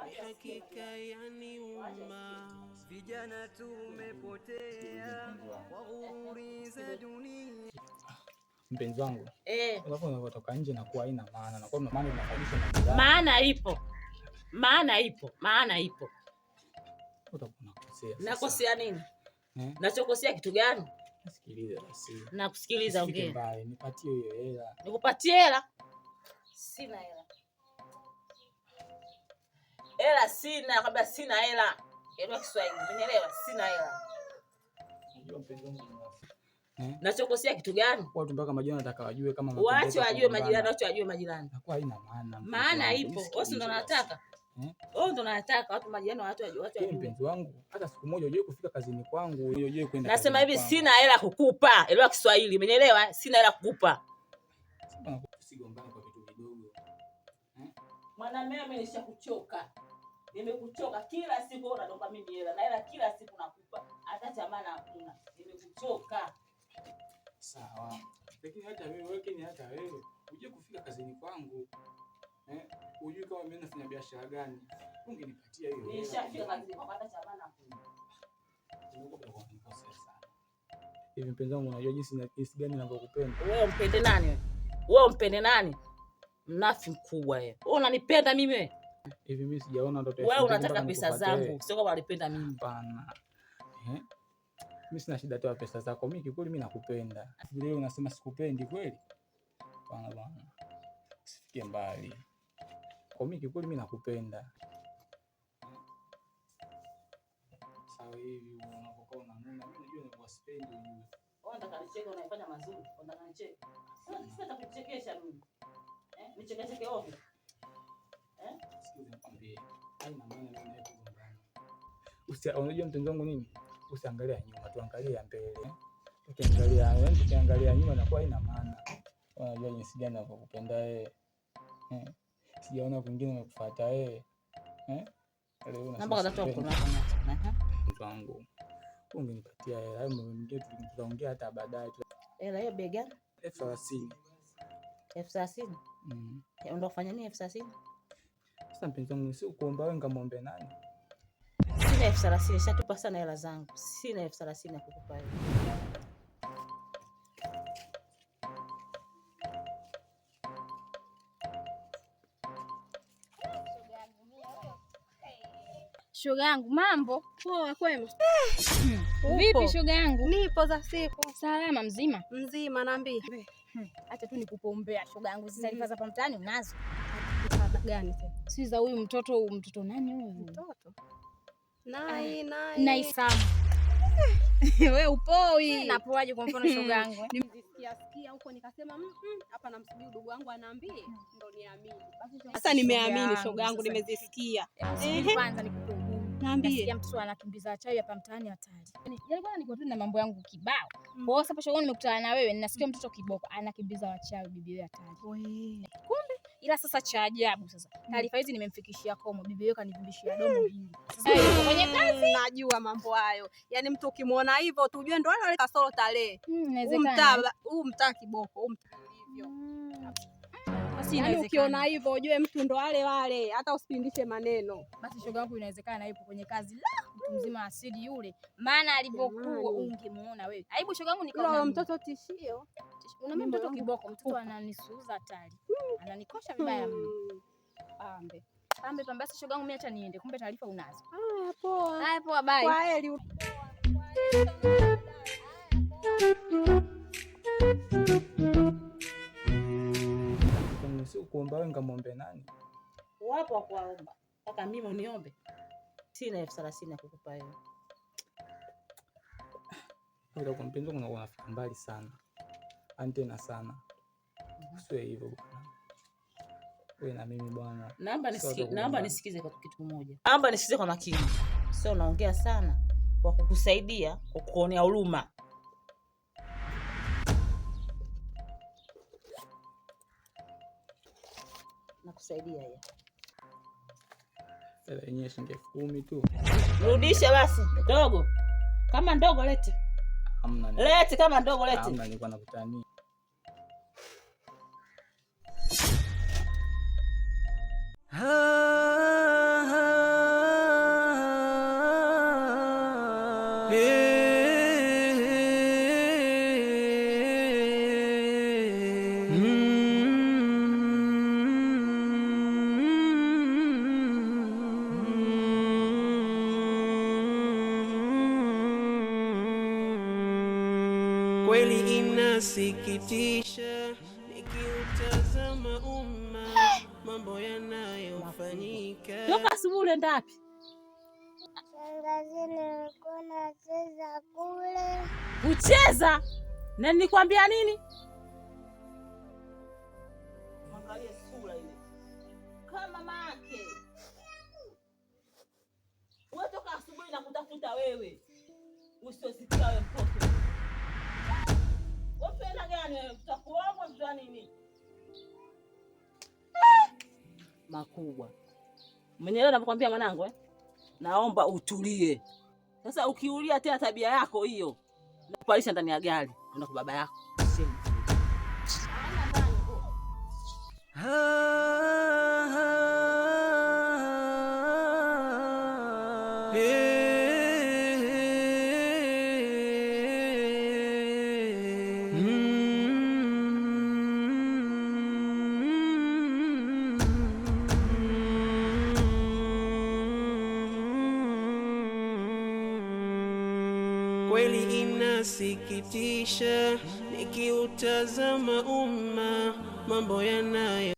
hakika yaniuma. Vijana tumepotea kwa ghururi za dunia. Mpenzi wangu, unapotoka nje na kuwa haina maana na kwa maana unafaidisha na maana ipo. Utakosea. Nakosea nini? Nachokosea kitu gani? Sikiliza basi. Nakusikiliza, ongea. Nipatie hiyo hela. Nikupatie hela? Sina hela. Hela sina, kabla sina hela. Yaani Kiswahili, unielewa? Sina hela. Unajua mpenzi wangu, nachokosea kitu gani? Watu mpaka majirani nataka wajue kama waache wajue majirani, waache wajue majirani. Nakuwa haina maana. Maana ipo. Wewe ndo unataka. Wewe ndo unataka watu majirani watu wajue. Mpenzi wangu, hata siku moja uje kufika kazini kwangu, uje kwenda. Nasema hivi sina hela kukupa. Elewa Kiswahili, umenielewa? Sina hela kukupa. Usigombane kwa vitu vidogo. Mwanamume mimi nishakuchoka. Nimekuchoka kila siku unaomba mimi hela. Na hela kila siku nakupa. Hata chamana hakuna. Nimekuchoka. Sawa. Lakini hata wewe uje kufika kazini kwangu. Ujue kama mimi nafanya biashara gani. Ungenipatia hiyo. Nishafika kazini kwa hata chamana hakuna. Hivi mpenzi wangu, unajua jinsi gani ninavyokupenda. Wewe umpende nani wewe? Wewe umpende nani? Mnafi mkubwa wewe. Wewe unanipenda mimi wewe? Hivi mimi sijaona ndoto. Wewe unataka pesa zangu, sio kama unanipenda mimi. Hapana. Mimi sina shida tu ya pesa zako. Mimi kikweli mimi nakupenda. Vile unasema sikupendi kweli? Bwana. Usifikie mbali. Kwa mimi kikweli mimi nakupenda. Sawa hivi unapokuwa unanuna, mimi najua ni wasipendi wewe. Unataka nicheke, unaifanya mazuri. Unataka nicheke. Sasa kuchekesha mimi. Nichekeshe ovyo. Sikiza nikwambie. Haina maana mimi naye kugombana. Unajua mpenzi wangu nini? Usiangalia nyuma, tuangalie mbele. Tukiangalia nyuma na kwa haina maana. Unajua jinsi gani nakupenda wewe. Sijaona kwingine nakufuata wewe. Namba kadhaa tu kuna mtu wangu. Ungenipatia hela, hayo mwingine tutaongea hata baadaye. Hela hiyo bei gani? 30,000. 30,000? Unataka kufanya nini 30,000? Sasa mpenzi wangu, si kuomba wewe ngamwombe nani? Sina 30,000, shatupa sana hela zangu. Sina 30,000 ya kukupa wewe. Shoga yangu, mambo poa? Kwema? Vipi shoga yangu? Nipo za siku. Salama? Mzima? Mzima, naambia. Acha tu nikupombea shoga yangu, hizo taarifa za pamtani unazo? Taarifa gani tena? Si za huyu mtoto nani huyu? Mtoto? Nai Sam. Wewe upoi. Napoaje kwa mfano shoga yangu? Nimesikia huko nikasema hapa namsubiri ndugu wangu anaambie ndo niamini. Sasa nimeamini shoga yangu, nimezisikia. Kwanza nikupe naambia mtu anakimbiza chawi hapa mtaani hatari. Yaani bwana niko tu na mambo yangu kibao. Kwa hiyo sasa shoga nimekutana na wewe, ninasikia mtoto kiboko anakimbiza wachawi bibi wewe hatari. Kumbe ila sasa cha ajabu sasa. Taarifa hizi nimemfikishia Komo, bibi wewe kanivimbishia domo hili. Sasa yuko kwenye kazi. Najua mambo hayo. Yaani mtu ukimwona hivyo tujue ndo wale kasoro tarehe. Inawezekana. Huu mtaa kiboko, huu mtaa hivyo. Basi yaani ukiona hivyo ujue mtu ndo wale hata usipindishe maneno. Basi shoga yangu inawezekana yupo kwenye kazi. Mtu mzima asidi yule. Maana alipokuwa ungemuona wewe. Aibu shoga yangu nikaona mtoto tishio. Una mtoto kiboko, mtoto ananisuuza hatari. Ananikosha vibaya mimi. Pambe basi shoga yangu mimi acha niende. Kumbe taarifa unazo. Poa. Haya poa, bye. Kwa heri. Si kuomba wewe ngamwombe nani? Wapo wa kuomba. Mpaka mimi uniombe. Sina 30,000 ya kukupa wewe. Ndio kwa mpenzi wangu unafika mbali sana. Antena sana. Sio hivyo bwana. Wewe na mimi bwana. Naomba nisikize kwa kitu kimoja. Naomba nisikize kwa makini. Sio unaongea sana kwa kukusaidia, kwa kuonea huruma. Nakusaidia ya. Sasa yenyewe shilingi 10,000 tu. Rudisha basi. Ndogo. Kama ndogo lete. Hamna. Lete kama ndogo lete. Hamna, nilikuwa nakutania. Ha inasikitisha nikiutazama umma mambo yanayofanyika. Toka asubuhi unaenda wapi? Shangazi, nilikuwa nacheza kule. Kucheza? Na nilikwambia nini? Angalia sura ile. Kama mama yake. Wewe toka asubuhi na kutafuta wewe. Usiosikia wewe mtoto. Wewe penda gani wewe? Utakuomba mtu nini? Makubwa. Mwenyewe nakwambia mwanangu naomba utulie. Sasa ukiulia tena tabia yako hiyo nakupalisha ndani ya gari. Nenda kwa baba yako. Kweli inasikitisha nikiutazama umma mambo yanayo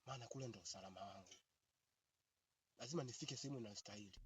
maana kule ndo usalama wangu. Lazima nifike sehemu inayostahili.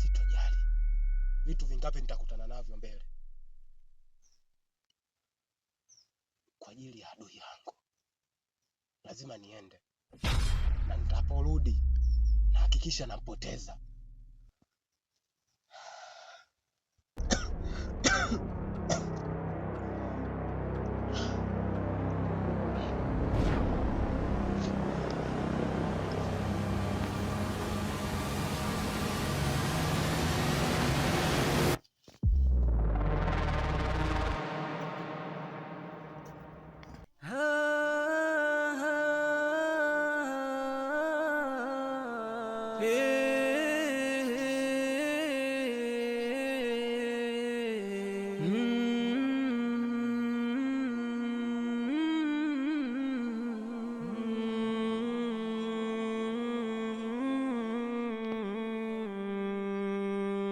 Sitojali vitu vingapi nitakutana navyo mbele kwa ajili ya adui yangu. Lazima niende, na nitaporudi na hakikisha nampoteza.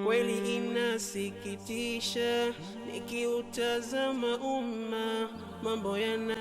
Kweli inasikitisha nikiutazama umma mambo yana